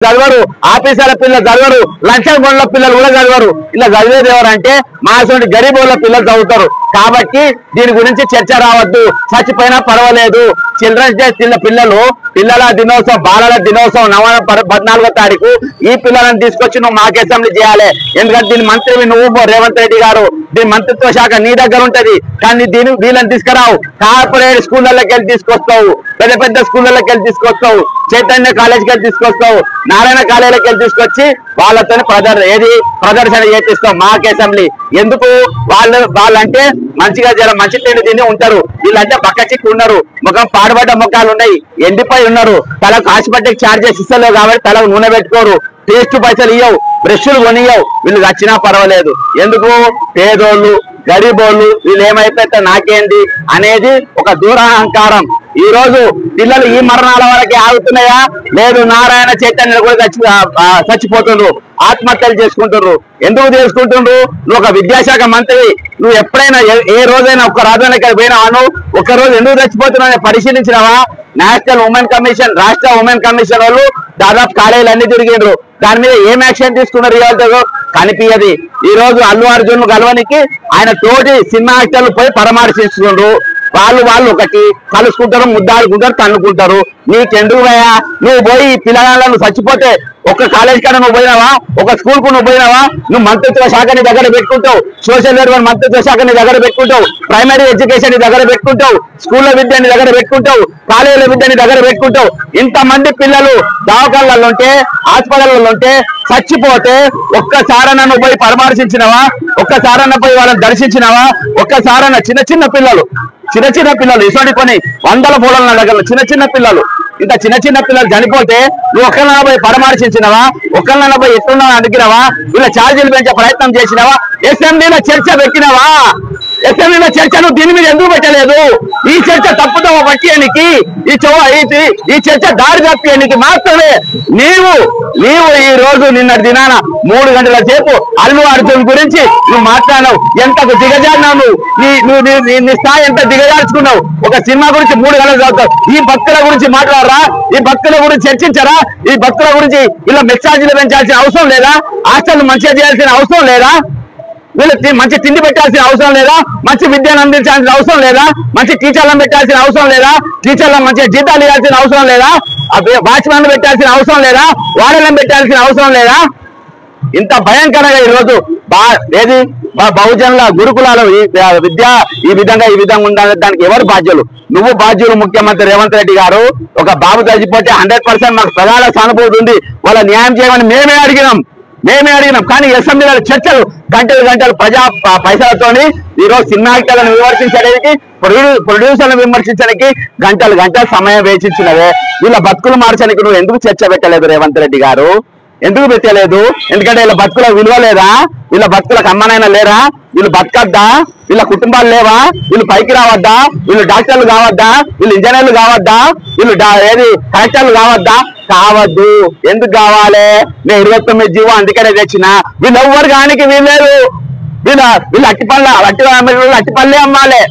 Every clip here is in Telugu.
చదవరు, ఆఫీసర్ల పిల్లలు చదవరు, లక్షల మంది పిల్లలు కూడా చదవరు. ఇలా చదివేది ఎవరంటే మా అసలు గరీబుల పిల్లలు చదువుతారు. కాబట్టి దీని గురించి చర్చ రావద్దు. చచ్చిపోయినా పర్వాలేదు. చిల్డ్రన్స్ డే పిల్లల దినోత్సవం, బాలల దినోత్సవం నవంబర్ 14వ తారీఖు ఈ పిల్లలను తీసుకొచ్చి నువ్వు మాకు అసెంబ్లీ చేయాలి. ఎందుకంటే దీని మంత్రివి నువ్వు రేవంత్ రెడ్డి గారు. దీని మంత్రిత్వ శాఖ నీ దగ్గర ఉంటది, కానీ వీళ్ళని తీసుకురావు. కార్పొరేట్ స్కూళ్ళకి వెళ్ళి తీసుకొస్తావు, పెద్ద పెద్ద స్కూళ్ళకి వెళ్ళి తీసుకొస్తావు, చైతన్య కాలేజ్కి వెళ్ళి తీసుకొస్తావు, నారాయణ కాలేజీకి వెళ్ళి తీసుకొచ్చి వాళ్ళతో ప్రదర్శన చేపిస్తాం మాకు అసెంబ్లీ. ఎందుకు? వాళ్ళంటే మంచిగా మంచి తిండి తిని ఉంటారు. వీళ్ళంటే పక్క చిక్కు ఉన్నారు, ముఖం పాడుబడ్డ ముఖాలు ఉన్నాయి, ఎండిపోయి ఉన్నారు, తలకు హాస్పిటల్కి ఛార్జెస్ ఇస్తలేవు కాబట్టి తలకు నూనె పెట్టుకోరు, టేస్ట్ పైసలు ఇవ్వవు, బ్రష్లు కొనియవు. వీళ్ళు వచ్చినా పర్వాలేదు. ఎందుకు? పేదోళ్ళు గరీబోళ్ళు వీళ్ళు ఏమైపోతే నాకేంది అనేది ఒక దూరాహంకారం. ఈ రోజు పిల్లలు ఈ మరణాల వరకే ఆగుతున్నాయా? లేదు, నారాయణ చైతన్యులు కూడా చచ్చిపోతుండ్రు, ఆత్మహత్యలు చేసుకుంటున్నారు. ఎందుకు చేసుకుంటుండ్రు? నువ్వు ఒక విద్యాశాఖ మంత్రి, నువ్వు ఎప్పుడైనా ఏ రోజైనా ఒక్క రాజధానికి పోయినావా? ఒక్క రోజు ఎందుకు చచ్చిపోతున్నావు పరిశీలించినావా? నేషనల్ ఉమెన్ కమిషన్, రాష్ట్ర ఉమెన్ కమిషన్ వాళ్ళు దాదాపు కాలేజీలు అన్ని తిరిగిండ్రు. దాని మీద ఏం యాక్షన్ తీసుకున్నారు ఇవాళ కనిపించది. ఈ రోజు అల్లు అర్జున్ గెలవనికి ఆయన తోటి సినిమా యాక్టర్లు పోయి పరామర్శిస్తుండ్రు. వాళ్ళు ఒకటి కలుసుకుంటారు, ముద్దాడుకుంటారు, తన్నుకుంటారు. నీకెందుకు పోయా? నువ్వు పోయి పిల్లలను చచ్చిపోతే ఒక కాలేజ్ కన్నా నువ్వు పోయినావా? ఒక స్కూల్ కు నువ్వు పోయినావా? నువ్వు మంత్రిత్వ శాఖని దగ్గర పెట్టుకుంటావు, సోషల్ వెల్ఫేర్ మంత్రిత్వ శాఖని దగ్గర పెట్టుకుంటావు, ప్రైమరీ ఎడ్యుకేషన్ ని దగ్గర పెట్టుకుంటావు, స్కూళ్ళ విద్యని దగ్గర పెట్టుకుంటావు, కాలేజీల విద్యని దగ్గర పెట్టుకుంటావు. ఇంతమంది పిల్లలు దవాఖానాలలో ఉంటే, హాస్పిటల్లో ఉంటే చచ్చిపోతే ఒక్కసారన్నా నువ్వు పోయి పరామర్శించినవా? ఒక్కసారన్నా పోయి వాళ్ళని దర్శించినవా? ఒక్కసారన్నా చిన్న చిన్న పిల్లలు ఇటువంటి పని వందల పూలల దగ్గర చిన్న పిల్లలు, ఇంత చిన్న పిల్లలు చనిపోతే నువ్వు ఒక్కళ్ళ పోయి పరామర్శించినవా? ఒక్కళ్ళ పోయి ఎట్లున్నా అడిగినవా? వీళ్ళ ఛార్జీలు పెంచే ప్రయత్నం చేసినవా? అసెంబ్లీలో చర్చ పెట్టినవా? అసెంబ్లీలో చర్చ నువ్వు దీని మీద ఎందుకు పెట్టలేదు? ఈ చర్చ తప్పుతో పట్టేయడానికి, ఈ చర్చ దారి తప్పేయడానికి మాత్రమే నీవు ఈ రోజు నిన్నటి దినాన 3 గంటల సేపు అల్లు అర్జున్ గురించి నువ్వు మాట్లాడినావు. ఎంతకు దిగజారినావు నువ్వు, నీ స్థాయి ఎంత దిగజార్చుకున్నావు. ఒక సినిమా గురించి 3 గంటలు చదువుతావు. ఈ భక్తుల గురించి మాట్లాడరా? ఈ భక్తుల గురించి చర్చించరా? ఈ భక్తుల గురించి ఇలా మెచ్చార్జీలు పెంచాల్సిన అవసరం లేదా? హాస్టల్ మంచిగా చేయాల్సిన అవసరం లేదా? వీళ్ళకి మంచి తిండి పెట్టాల్సిన అవసరం లేదా? మంచి విద్యను అందించాల్సిన అవసరం లేదా? మంచి టీచర్లను పెట్టాల్సిన అవసరం లేదా? టీచర్లను మంచిగా జీతాలు ఇవ్వాల్సిన అవసరం లేదా? వాచ్మెన్ పెట్టాల్సిన అవసరం లేదా? వాడలను పెట్టాల్సిన అవసరం లేదా? ఇంత భయంకరంగా ఈరోజు బహుజనుల గురుకులాలు విద్య ఈ విధంగా ఉండాలి. దానికి ఎవరు బాధ్యులు? నువ్వు బాధ్యులు. ముఖ్యమంత్రి రేవంత్ రెడ్డి గారు ఒక బాబు చచ్చిపోతే 100% మాకు ప్రగాఢ సానుభూతి ఉంది, వాళ్ళ న్యాయం చేయమని మేమే అడిగినాం. కానీ అసెంబ్లీలో చర్చలు గంటలు ప్రజా పైసలతోని ఈరోజు సినిమా యాక్టర్లను విమర్శించడానికి, ప్రొడ్యూసర్లను విమర్శించడానికి గంటలు సమయం వేచించినవే. వీళ్ళ బతుకులు మార్చడానికి నువ్వు ఎందుకు చర్చ పెట్టలేదు రేవంత్ రెడ్డి గారు? ఎందుకు పెట్టలేదు? ఎందుకంటే వీళ్ళ బతుకుల విలువ లేదా? వీళ్ళ బతుకులకు అమ్మనైనా లేరా? వీళ్ళు బతకద్దా? వీళ్ళ కుటుంబాలు లేవా? వీళ్ళు పైకి రావద్దా? వీళ్ళు డాక్టర్లు కావద్దా? వీళ్ళు ఇంజనీర్లు కావద్దా? వీళ్ళు కలెక్టర్లు కావద్దా? కావద్దు. ఎందుకు కావాలి? నేను 29 జీవో అందుకనే తెచ్చిన. వీళ్ళు ఎవ్వరు కానికి వీళ్ళేరు. వీళ్ళు అట్టిపల్లే అమ్మాలి,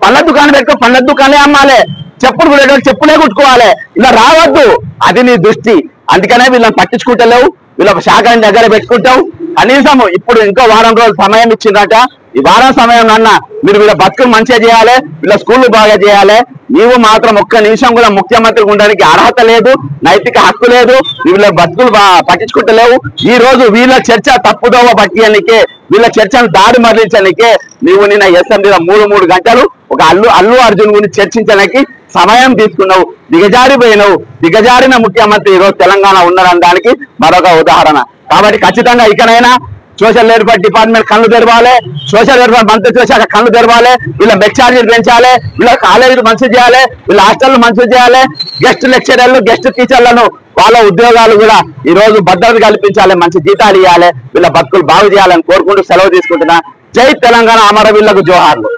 పళ్ళ దుకాణం పెట్టుకో, పళ్ళ దుకాణాలే అమ్మాలి, చెప్పులే కుట్టుకోవాలి. ఇలా రావద్దు. అది నీ దృష్టి. అందుకనే వీళ్ళని పట్టించుకుంటలేవు, వీళ్ళ శాఖని దగ్గర పెట్టుకుంటావు. కనీసం ఇప్పుడు ఇంకో వారం రోజులు సమయం ఇచ్చిందట. ఈ వారం సమయం అన్నా మీరు వీళ్ళ బతుకులు మంచిగా చేయాలి, వీళ్ళ స్కూళ్ళు బాగా చేయాలి. నీవు మాత్రం ఒక్క నిమిషం కూడా ముఖ్యమంత్రి ఉండడానికి అర్హత లేదు, నైతిక హక్కు లేదు. వీళ్ళ బతుకులు పట్టించుకుంటలేవు. ఈ రోజు వీళ్ళ చర్చ తప్పుదోవ పట్టియనికే, వీళ్ళ చర్చను దాడి మరలించడానికే నీవు నిన్న అసెంబ్లీలో 3 గంటలు ఒక అల్లు అర్జున్ గురించి చర్చించడానికి సమయం తీసుకున్నావు. దిగజారిపోయినావు. దిగజారిన ముఖ్యమంత్రి ఈరోజు తెలంగాణ ఉన్నారనడానికి మరొక ఉదాహరణ. కాబట్టి ఖచ్చితంగా ఇకనైనా సోషల్ వెల్ఫేర్ డిపార్ట్మెంట్ కళ్ళు తెరవాలి, సోషల్ వెల్ఫేర్ మంత్రిత్వ శాఖ కళ్ళు తెరవాలి. వీళ్ళ మెచ్చార్జీలు పెంచాలి, వీళ్ళ కాలేజీలు మంచిగా చేయాలి, వీళ్ళ హాస్టల్ మంచిగా చేయాలి, గెస్ట్ లెక్చరర్లు గెస్ట్ టీచర్లను వాళ్ళ ఉద్యోగాలు కూడా ఈ రోజు భద్రత కల్పించాలి, మంచి జీతాలు ఇవ్వాలి, వీళ్ళ బతుకులు బాగు చేయాలని కోరుకుంటూ సెలవు తీసుకుంటున్నా. జై తెలంగాణ, అమరవీరులకు జోహార్లు.